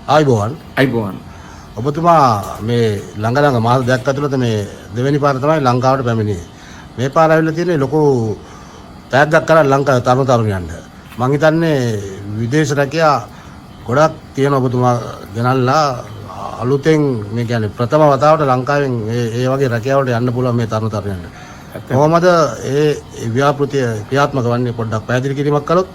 ආයිබෝවන්. අයිබෝවන්. ඔබතුමා මේ ළඟ මාස දෙකක් ඇතුළත මේ දෙවෙනි පාර තමයි ලංකාවට පැමිණියේ. මේ පාර ඇවිල්ලා තියෙන්නේ ලොකු තෑග්ගක් කරලා ලංකාවේ තරුණයන්ට. මං හිතන්නේ විදේශ රැකියා ගොඩක් තියෙන ඔබතුමා ගෙනල්ලා අලුතෙන් මේ කියන්නේ ප්‍රථම වතාවට ලංකාවෙන් ඒ වගේ රැකියාවලට යන්න පුළුවන් මේ තරුණයන්ට. කොහොමද ඒ ව්‍යාපෘතිය ක්‍රියාත්මක වන්නේ පොඩ්ඩක් පැහැදිලි කිරීමක් කළොත්?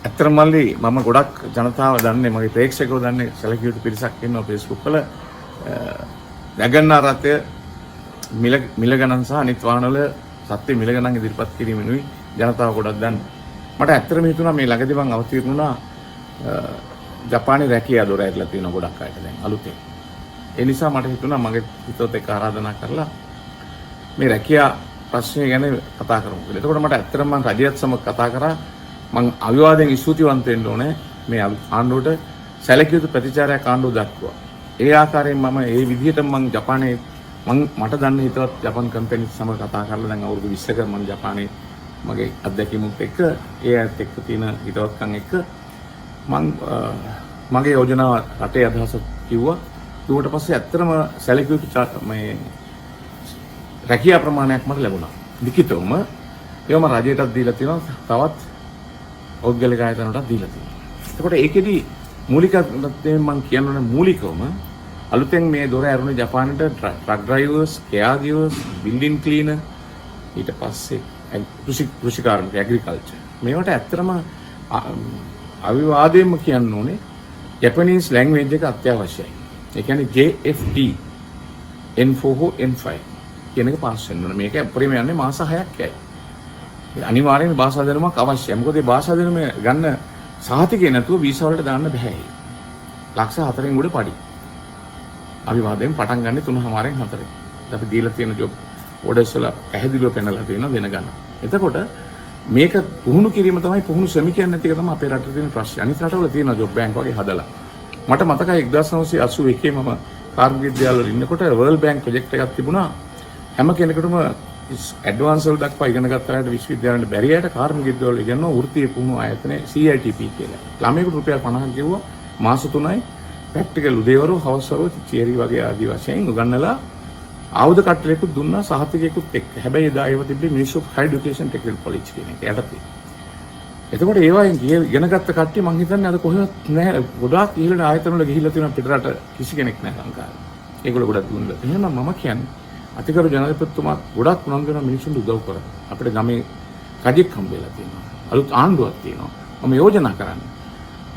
ඇත්තටම මල්ලි මම ගොඩක් ජනතාව දන්නේ මගේ ප්‍රේක්ෂකයෝ දන්නේ සැලකිය යුතු පිරිසක් ඉන්නවා Facebook වල නැගන්නා රථය මිල ගණන් සහ අනිත් වාහනවල සත්‍ය මිල ගණන් ඉදිරිපත් කිරීමෙනුයි ජනතාව ගොඩක් දන්නේ. මට ඇත්තටම හිතුණා මේ ළඟදී මම අවතීර්ණ වුණා ජපානයේ රැකියා දොර ඇරලා තියෙන ගොඩක් අයට දැන් අලුතෙන්. ඒ නිසා මට හිතුණා මගේ හිතවත් එක්ක ආරාධනා කරලා මේ රැකියා ප්‍රශ්නය ගැන කතා කරමු කියලා. එතකොට මට ඇත්තටම මම රජයත් සමග කතා කරා මං අවිවාදයෙන් ස්තුතිවන්ත වෙන්න ඕනේ මේ ආණ්ඩුවට සැලකිය යුතු ප්‍රතිචාරයක් ආණ්ඩුව දක්වුවා. ඒ ආකාරයෙන් මම ඒ විදිහට මං ජපානයේ මට දන්න හිතවත් ජපාන් කම්පැනිස් සමග කතා කරලා දැන් අවුරුදු 20ක මං ජපානයේ මගේ අත්දැකීමුත් එක්ක ඒ අයත් එක්ක තියෙන හිතවත්කම් එක්ක මං මගේ යෝජනාව රටේ අදහස කිව්වා. ඊට පස්සේ ඇත්තටම සැලකිය යුතු මේ රැකියා ප්‍රමාණයක් මට ලැබුණා. ලිඛිතවම ඒවම රජයටත් දීලා තියෙනවා තවත් පෞද්ගලික ආයතනවලට දීලා තියෙනවා. එතකොට ඒකෙදි මූලිකත්වයෙන් මම කියනෝනේ මූලිකවම අලුතෙන් මේ දොර ඇරුණේ ජපානයට truck drivers, caregivers, building cleaner ඊට පස්සේ කෘෂි කාර්මික ඇග්‍රිකල්චර්. මේවට ඇත්තටම අවිවාදයෙන්ම කියන්න ඕනේ ජපනීස් ලැන්ග්වේජ් එක අත්‍යවශ්‍යයි. ඒ කියන්නේ JFD N4 හෝ N5 කියන එක පාස් වෙන්න ඕනේ. මේක අපරිම යන්නේ මාස 6ක් යයි. අනිවාර්යයෙන් භාෂා දැනුමක් අවශ්‍යයි. මොකද මේ භාෂා දැනුම ගන්න සහතිකේ නැතුව වීසා වලට දාන්න බෑ. ලක්ෂ 4න් උඩ පඩි. අවිවාදයෙන් පටන් ගන්න 3මාරෙන් 4. අපි දීලා තියෙන ජොබ් ඕඩර්ස් වල පැහැදිලිව පෙන්නලා තියෙනවා වෙන ගන්න. එතකොට මේක පුහුණු කිරීම තමයි පුහුණු ශ්‍රමිකයන් නැති එක තමයි අපේ රටේ තියෙන ප්‍රශ්නේ. අනිත් රටවල තියෙන ජොබ් බැංක් වගේ හදලා. මට මතකයි 1981 මම කාර්මික විද්‍යාලවල ඉන්නකොට වර්ල්ඩ් බැංක් ප්‍රොජෙක්ට් එකක් තිබුණා. හැම කෙනෙකුටම ඇඩ්වාන්ස් වල දක්වා ඉගෙන ගන්න අයට විශ්වවිද්‍යාලවල බැරි අයට කාර්මික විද්‍යාලවල ඉගෙනනවා වෘත්තීය පුහුණු ආයතනයේ CITP කියලා. ළමයෙකුට රුපියල් 50ක් ගෙවුවා මාස 3යි ප්‍රැක්ටිකල් උදේවරු හවස්වරු තියරි වගේ ආදි වශයෙන් උගන්වලා ආයුධ කට්ටලයකුත් දුන්නා සහතිකයකුත් එක්ක. හැබැයි එදා ඒව තිබ්බේ මිනිස්සු හයි এডুকেෂන් ටෙක්නිකල් කොලෙජ් කියන එක යටතේ. එතකොට ඒවායින් ඉගෙන ගත්ත කට්ටිය මං හිතන්නේ අද කොහෙවත් නැහැ. ගොඩාක් ඉහළ ආයතන වල ගිහිල්ලා තියෙන පිටරට කිසි කෙනෙක් නැහැ ලංකාවේ. ඒගොල්ලෝ ගොඩක් දුන්නා. එහෙනම් මම කියන්නේ අතිගරු ජනාධිපතිතුමා ගොඩක් උනන්දු වෙන මිනිස්සුන්ට උදව් කරා. අපිට ගමේ කඩියක් හම්බෙලා තියෙනවා. අලුත් ආණ්ඩුවක් තියෙනවා. මම යෝජනා කරන්නේ.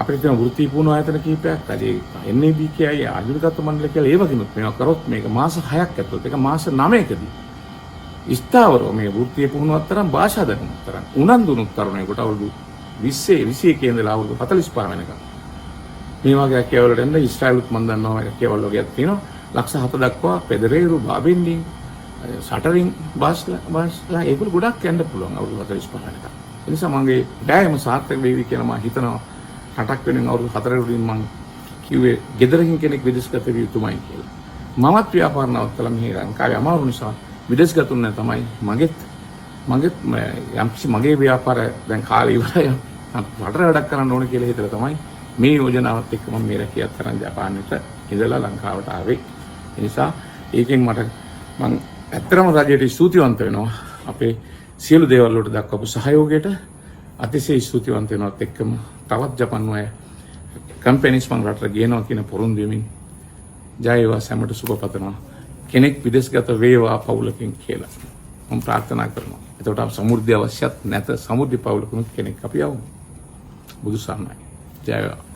අපිට තියෙන වෘත්ති පුහුණු ආයතන කීපයක් අදී NAB කියයි ආජීවගත මණ්ඩල කියලා ඒ වගේම මේවා කරොත් මේක මාස 6ක් ඇතුළත ඒක මාස 9කදී ස්ථාවරව මේ වෘත්ති පුහුණුවත් තරම් භාෂා දැනුමක් තරම් උනන්දුණු තරුණයෙකුට අවුරුදු 21 ඉඳලා අවුරුදු 45 වෙනකම් මේ වගේ රැකියාවලට එන්න ඉස්රායලුත් මම දන්නවා රැකියාවල් වගේක් තියෙනවා. ලක්ෂ 7 දක්වා පෙදරේරු බාබෙන්ඩින් ෂටරින් බාස්ලා ඒගොල්ලෝ ගොඩක් යන්න පුළුවන් අවුරුදු 45 වෙනකම්. ඒ නිසා මගේ ඩෑම සාර්ථක වෙවි කියලා මම හිතනවා. රටක් වෙනුවෙන් අවුරුදු 4 උඩින් මම කිව්වේ ගෙදරකින් කෙනෙක් විදේශගත විය යුතුමයි කියලා. මමත් ව්‍යාපාර නවත්තලා මෙහි ලංකාවේ අමාරු නිසා විදේශගතුන් නැ තමයි මගේත් මගේ ව්‍යාපාරය දැන් කාලේ ඉවරයි. රට වැඩක් කරන්න ඕන කියලා හිතලා තමයි මේ යෝජනාවත් එක්ක මම මේ රැකියාත් කරන් ජපානයට ඉඳලා ලංකාවට ආවේ. ඒ නිසා ඒකෙන් මම ඇත්තටම රජයට ස්තුතිවන්ත වෙනවා. අපේ සියලු දේවල් වලට දක්වපු සහයෝගයට අතිශය ස්තුතිවන්ත වෙනවත් එක්කම තවත් ජපාන් අය කම්පැනිස් මම රටට ගේනවා කියන පොරොන්දු වෙමින් ජය වේවා සැමට සුබ පතනවා. කෙනෙක් විදේශගත වේවා පවුලකින් කියලා මම ප්‍රාර්ථනා කරනවා. එතකොට අප සමෘද්ධිය අවශ්‍යත් නැත සමෘද්ධි පවුලකුත් කෙනෙක් අපි යවමු. බුදු සරණයි. ජය වේවා.